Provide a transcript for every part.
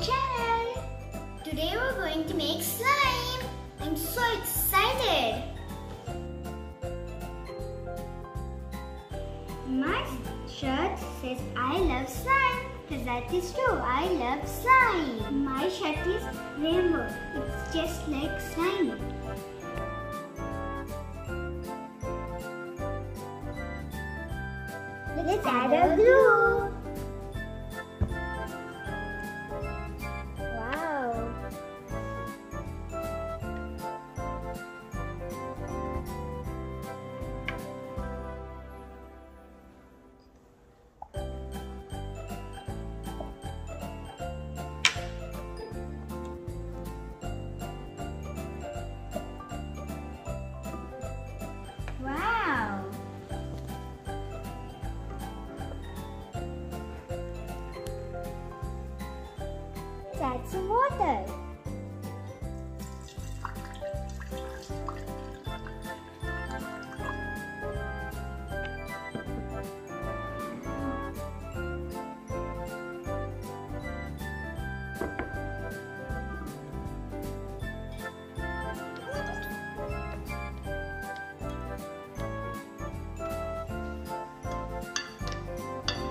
channel. Today we're going to make slime. I'm so excited. My shirt says I love slime because that is true. I love slime. My shirt is rainbow. It's just like slime. Let's add our glue. Wow. Wow. Let's add some water.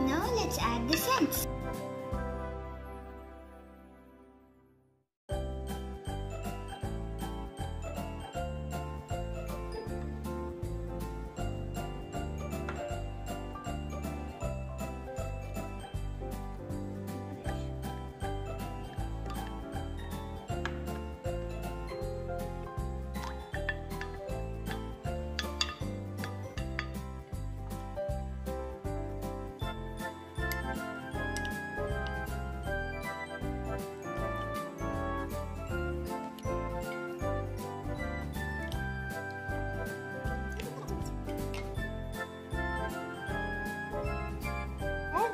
Now let's add the scents.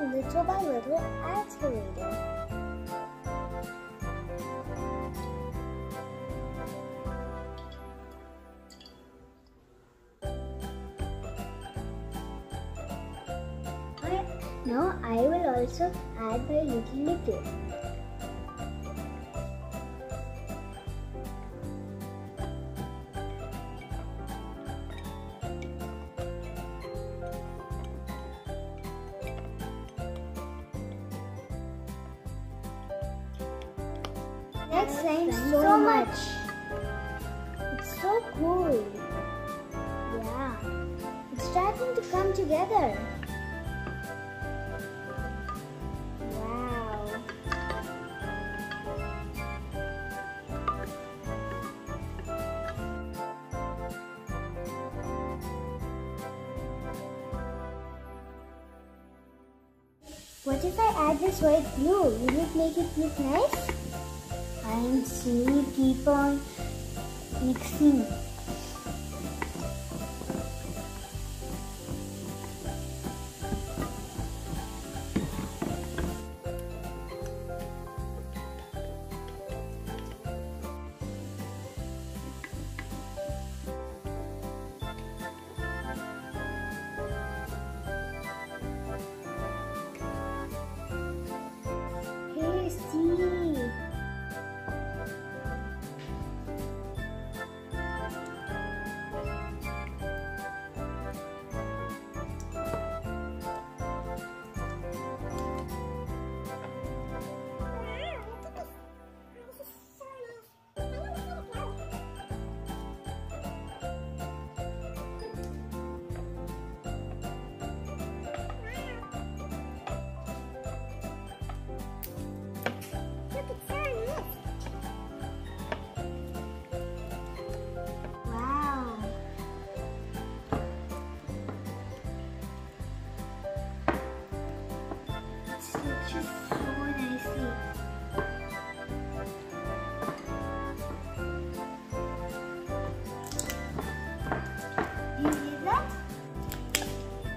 Little by little accelerator. Now I will also add my little liquid. That slime so much. It's so cool. Yeah, it's starting to come together. Wow. What if I add this white glue? Will it make it look nice? And slowly keep on mixing. Hey, see.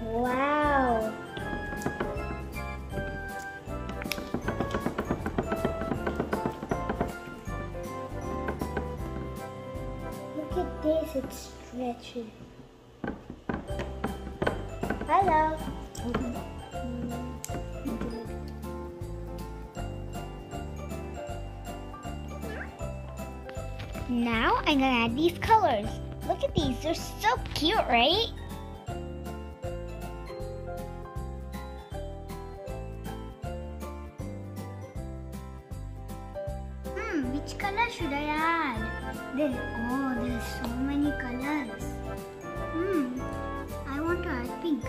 Wow! Look at this, it's stretchy. Hello! Now I'm gonna add these colors. Look at these, they're so cute, right? Which color should I add? There's so many colors. I want to add pink.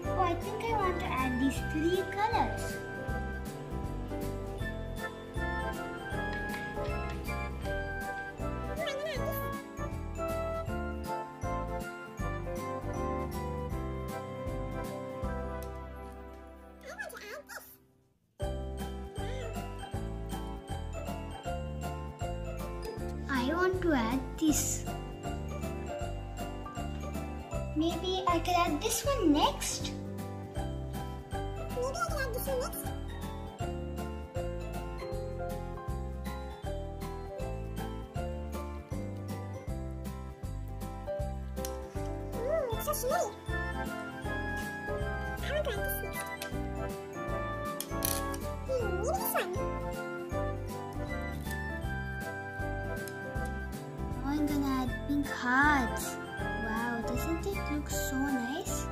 Oh, I think I want to add these 3 colors. I want to add this. Maybe I could add this one next. It's so small. I want to add this next. Maybe this one. I'm gonna add pink hearts. Wow, doesn't it look so nice?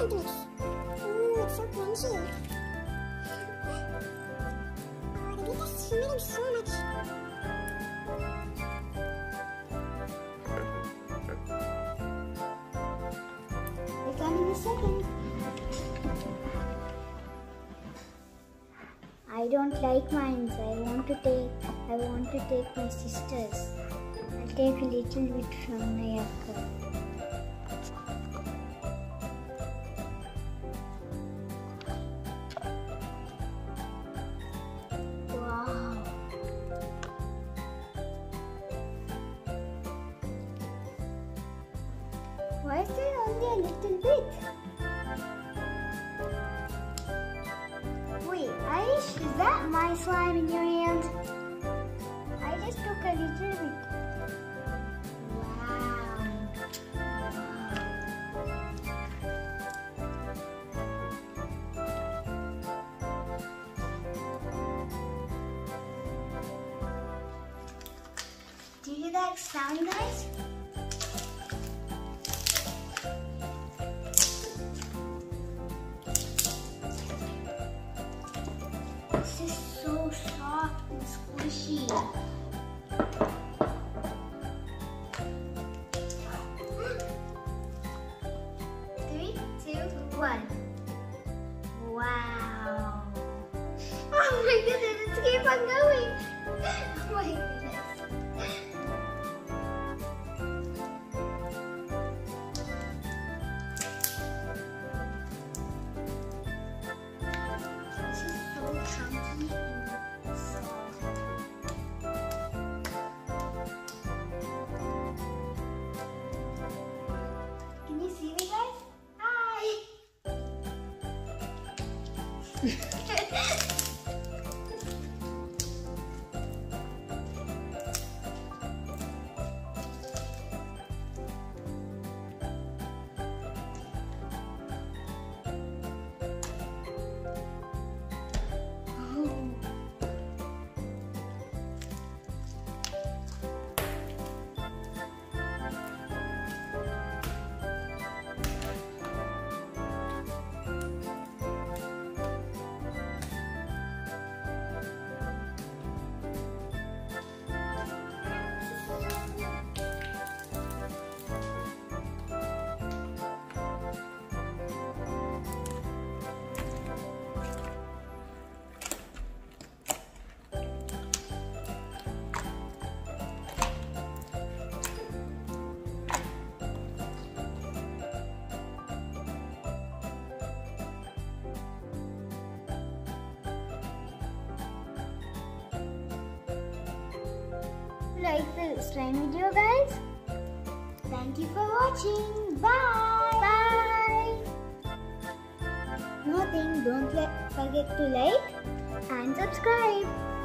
It's so crunchy. Oh, the beef is smelling so much. We're done in a second. I don't like mine. I want to take my sister's. I'll take a little bit from my uncle. Why is there only a little bit? Wait, Aish, is that my slime in your hand? I just took a little bit. Wow. Do you hear that sound, guys? This is so soft and squishy. 3, 2, 1. Wow. Oh my goodness, let's keep on going. Oh my goodness. Can you see me, guys? Hi! like the slime video, guys. Thank you for watching. Bye. Bye. One more thing, don't forget to like and subscribe.